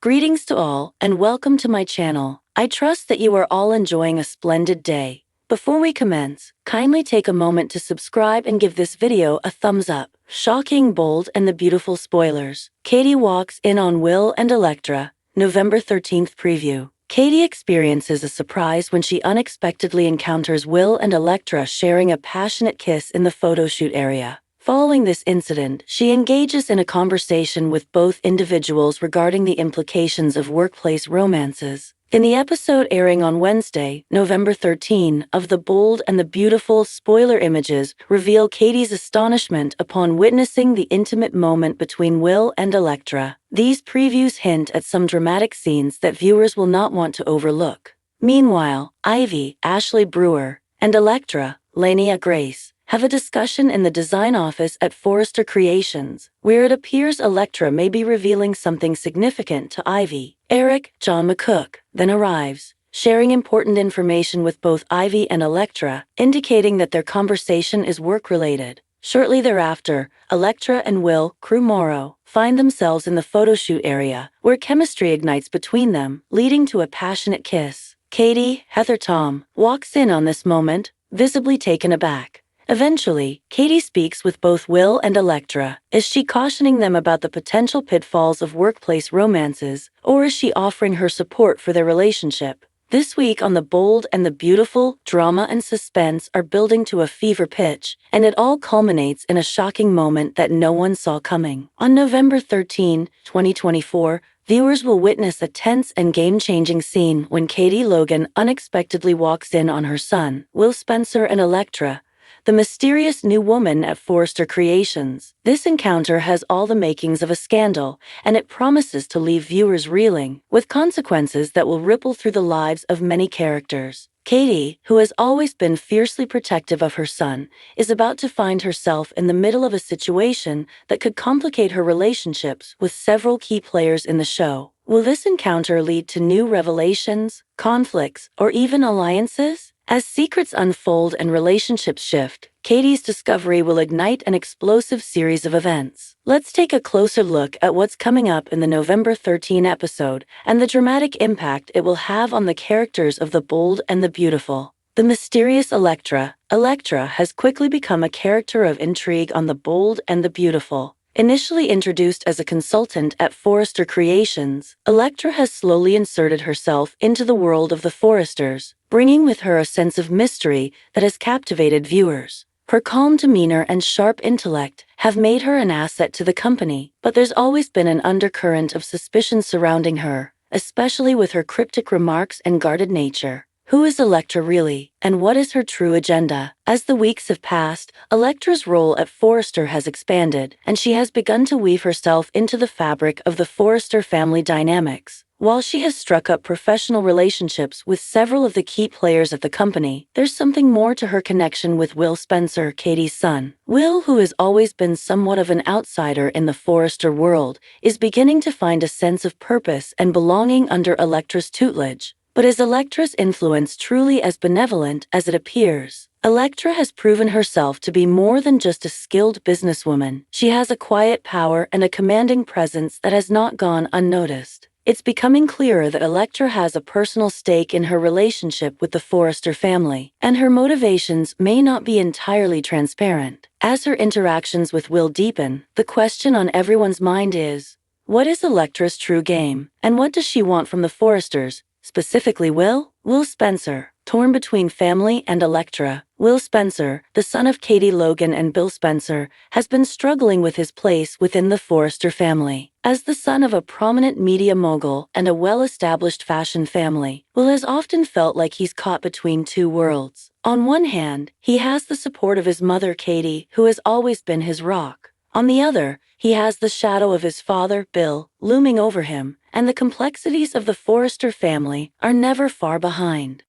Greetings to all, and welcome to my channel. I trust that you are all enjoying a splendid day. Before we commence, kindly take a moment to subscribe and give this video a thumbs up. Shocking, bold, and the beautiful spoilers. Katie walks in on Will and Electra, November 13th preview. Katie experiences a surprise when she unexpectedly encounters Will and Electra sharing a passionate kiss in the photoshoot area. Following this incident, she engages in a conversation with both individuals regarding the implications of workplace romances. In the episode airing on Wednesday, November 13, of The Bold and the Beautiful, spoiler images reveal Katie's astonishment upon witnessing the intimate moment between Will and Electra. These previews hint at some dramatic scenes that viewers will not want to overlook. Meanwhile, Ivy, Ashley Brewer, and Electra, Lania Grace, have a discussion in the design office at Forrester Creations, where it appears Electra may be revealing something significant to Ivy. Eric, John McCook, then arrives, sharing important information with both Ivy and Electra, indicating that their conversation is work-related. Shortly thereafter, Electra and Will, Crew Morrow, find themselves in the photoshoot area, where chemistry ignites between them, leading to a passionate kiss. Katie, Heather Tom, walks in on this moment, visibly taken aback. Eventually, Katie speaks with both Will and Electra. Is she cautioning them about the potential pitfalls of workplace romances, or is she offering her support for their relationship? This week on The Bold and the Beautiful, drama and suspense are building to a fever pitch, and it all culminates in a shocking moment that no one saw coming. On November 13, 2024, viewers will witness a tense and game-changing scene when Katie Logan unexpectedly walks in on her son, Will Spencer, and Electra, the mysterious new woman at Forrester Creations. This encounter has all the makings of a scandal, and it promises to leave viewers reeling, with consequences that will ripple through the lives of many characters. Katie, who has always been fiercely protective of her son, is about to find herself in the middle of a situation that could complicate her relationships with several key players in the show. Will this encounter lead to new revelations, conflicts, or even alliances? As secrets unfold and relationships shift, Katie's discovery will ignite an explosive series of events. Let's take a closer look at what's coming up in the November 13 episode and the dramatic impact it will have on the characters of The Bold and the Beautiful. The mysterious Electra. Electra has quickly become a character of intrigue on The Bold and the Beautiful. Initially introduced as a consultant at Forrester Creations, Electra has slowly inserted herself into the world of the Forresters, bringing with her a sense of mystery that has captivated viewers. Her calm demeanor and sharp intellect have made her an asset to the company, but there's always been an undercurrent of suspicion surrounding her, especially with her cryptic remarks and guarded nature. Who is Electra really, and what is her true agenda? As the weeks have passed, Electra's role at Forrester has expanded, and she has begun to weave herself into the fabric of the Forrester family dynamics. While she has struck up professional relationships with several of the key players at the company, there's something more to her connection with Will Spencer, Katie's son. Will, who has always been somewhat of an outsider in the Forrester world, is beginning to find a sense of purpose and belonging under Electra's tutelage. But is Electra's influence truly as benevolent as it appears? Electra has proven herself to be more than just a skilled businesswoman. She has a quiet power and a commanding presence that has not gone unnoticed. It's becoming clearer that Electra has a personal stake in her relationship with the Forrester family, and her motivations may not be entirely transparent. As her interactions with Will deepen, the question on everyone's mind is, what is Electra's true game, and what does she want from the Forresters? Specifically Will Spencer, torn between family and Electra. Will Spencer, the son of Katie Logan and Bill Spencer, has been struggling with his place within the Forrester family. As the son of a prominent media mogul and a well-established fashion family, Will has often felt like he's caught between two worlds. On one hand, he has the support of his mother Katie, who has always been his rock. On the other, he has the shadow of his father, Bill, looming over him, and the complexities of the Forrester family are never far behind.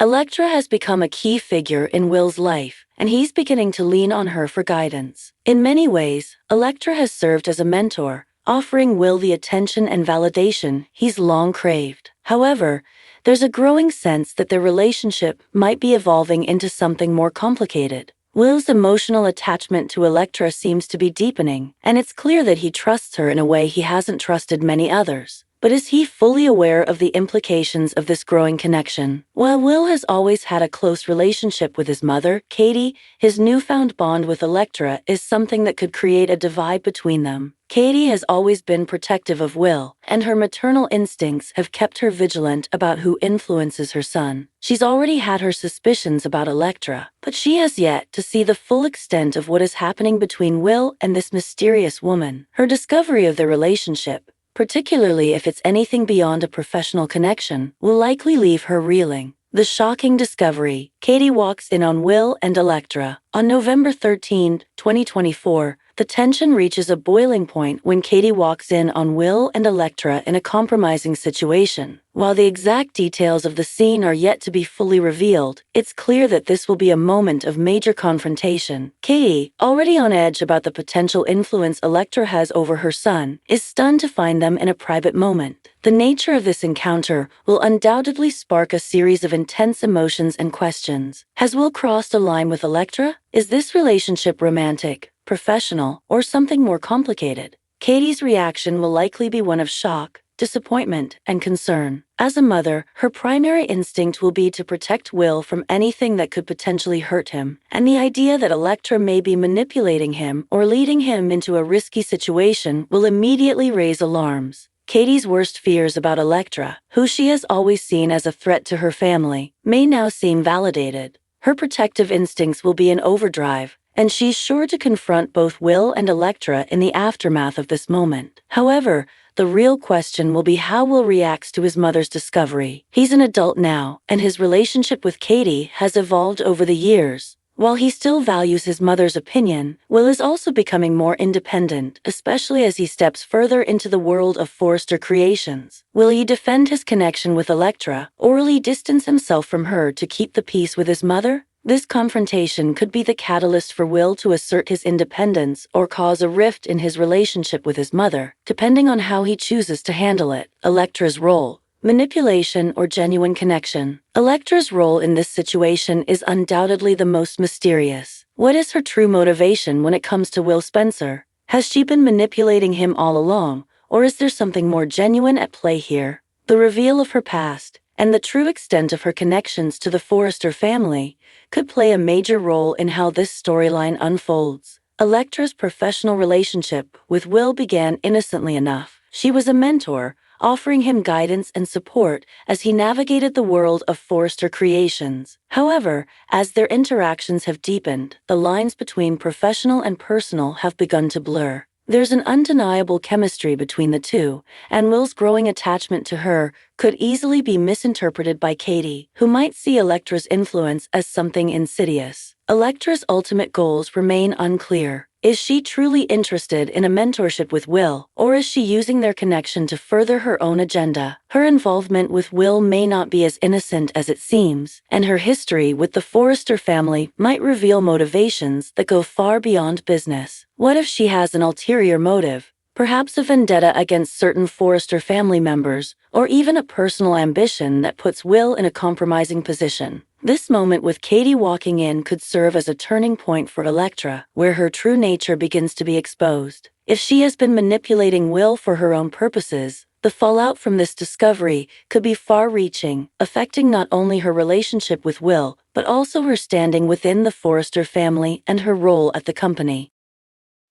Electra has become a key figure in Will's life, and he's beginning to lean on her for guidance. In many ways, Electra has served as a mentor, offering Will the attention and validation he's long craved. However, there's a growing sense that their relationship might be evolving into something more complicated. Will's emotional attachment to Electra seems to be deepening, and it's clear that he trusts her in a way he hasn't trusted many others. But is he fully aware of the implications of this growing connection? While Will has always had a close relationship with his mother, Katie, his newfound bond with Electra is something that could create a divide between them. Katie has always been protective of Will, and her maternal instincts have kept her vigilant about who influences her son. She's already had her suspicions about Electra, but she has yet to see the full extent of what is happening between Will and this mysterious woman. Her discovery of their relationship, particularly if it's anything beyond a professional connection, will likely leave her reeling. The shocking discovery: Katie walks in on Will and Electra. On November 13, 2024, the tension reaches a boiling point when Katie walks in on Will and Electra in a compromising situation. While the exact details of the scene are yet to be fully revealed, it's clear that this will be a moment of major confrontation. Katie, already on edge about the potential influence Electra has over her son, is stunned to find them in a private moment. The nature of this encounter will undoubtedly spark a series of intense emotions and questions. Has Will crossed a line with Electra? Is this relationship romantic, professional, or something more complicated? Katie's reaction will likely be one of shock, disappointment, and concern. As a mother, her primary instinct will be to protect Will from anything that could potentially hurt him, and the idea that Electra may be manipulating him or leading him into a risky situation will immediately raise alarms. Katie's worst fears about Electra, who she has always seen as a threat to her family, may now seem validated. Her protective instincts will be in overdrive, and she's sure to confront both Will and Electra in the aftermath of this moment. However, the real question will be how Will reacts to his mother's discovery. He's an adult now, and his relationship with Katie has evolved over the years. While he still values his mother's opinion, Will is also becoming more independent, especially as he steps further into the world of Forrester Creations. Will he defend his connection with Electra, or will he distance himself from her to keep the peace with his mother? This confrontation could be the catalyst for Will to assert his independence or cause a rift in his relationship with his mother, depending on how he chooses to handle it. Electra's role: manipulation or genuine connection. Electra's role in this situation is undoubtedly the most mysterious. What is her true motivation when it comes to Will Spencer? Has she been manipulating him all along, or is there something more genuine at play here? The reveal of her past, and the true extent of her connections to the Forrester family, could play a major role in how this storyline unfolds. Electra's professional relationship with Will began innocently enough. She was a mentor, offering him guidance and support as he navigated the world of Forrester Creations. However, as their interactions have deepened, the lines between professional and personal have begun to blur. There's an undeniable chemistry between the two, and Will's growing attachment to her could easily be misinterpreted by Katie, who might see Electra's influence as something insidious. Electra's ultimate goals remain unclear. Is she truly interested in a mentorship with Will, or is she using their connection to further her own agenda? Her involvement with Will may not be as innocent as it seems, and her history with the Forrester family might reveal motivations that go far beyond business. What if she has an ulterior motive? Perhaps a vendetta against certain Forrester family members, or even a personal ambition that puts Will in a compromising position. This moment with Katie walking in could serve as a turning point for Electra, where her true nature begins to be exposed. If she has been manipulating Will for her own purposes, the fallout from this discovery could be far-reaching, affecting not only her relationship with Will, but also her standing within the Forrester family and her role at the company.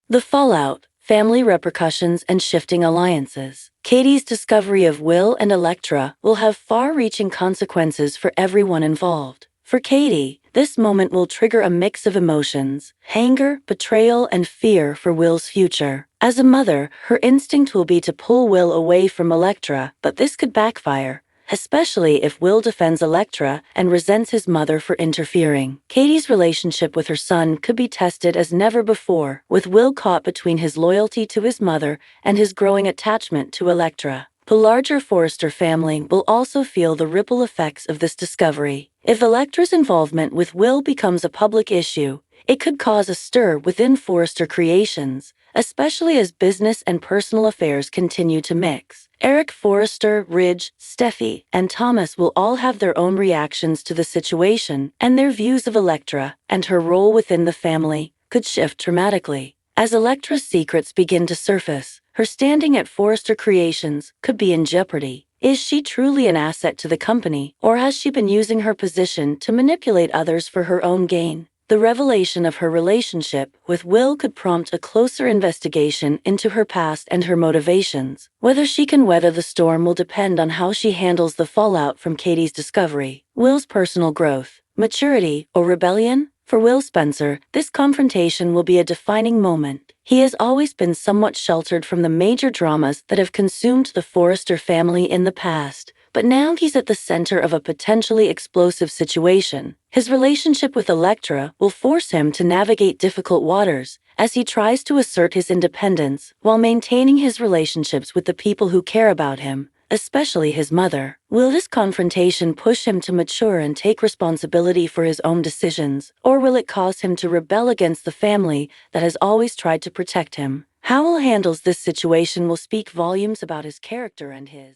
The fallout: family repercussions and shifting alliances. Katie's discovery of Will and Electra will have far-reaching consequences for everyone involved. For Katie, this moment will trigger a mix of emotions: anger, betrayal, and fear for Will's future. As a mother, her instinct will be to pull Will away from Electra, but this could backfire, especially if Will defends Electra and resents his mother for interfering. Katie's relationship with her son could be tested as never before, with Will caught between his loyalty to his mother and his growing attachment to Electra. The larger Forrester family will also feel the ripple effects of this discovery. If Electra's involvement with Will becomes a public issue, it could cause a stir within Forrester Creations, especially as business and personal affairs continue to mix. Eric Forrester, Ridge, Steffi, and Thomas will all have their own reactions to the situation, and their views of Electra and her role within the family could shift dramatically. As Electra's secrets begin to surface, her standing at Forrester Creations could be in jeopardy. Is she truly an asset to the company, or has she been using her position to manipulate others for her own gain? The revelation of her relationship with Will could prompt a closer investigation into her past and her motivations. Whether she can weather the storm will depend on how she handles the fallout from Katie's discovery. Will's personal growth, maturity, or rebellion? For Will Spencer, this confrontation will be a defining moment. He has always been somewhat sheltered from the major dramas that have consumed the Forrester family in the past, but now he's at the center of a potentially explosive situation. His relationship with Electra will force him to navigate difficult waters as he tries to assert his independence while maintaining his relationships with the people who care about him, especially his mother. Will this confrontation push him to mature and take responsibility for his own decisions, or will it cause him to rebel against the family that has always tried to protect him? How Will handles this situation will speak volumes about his character and his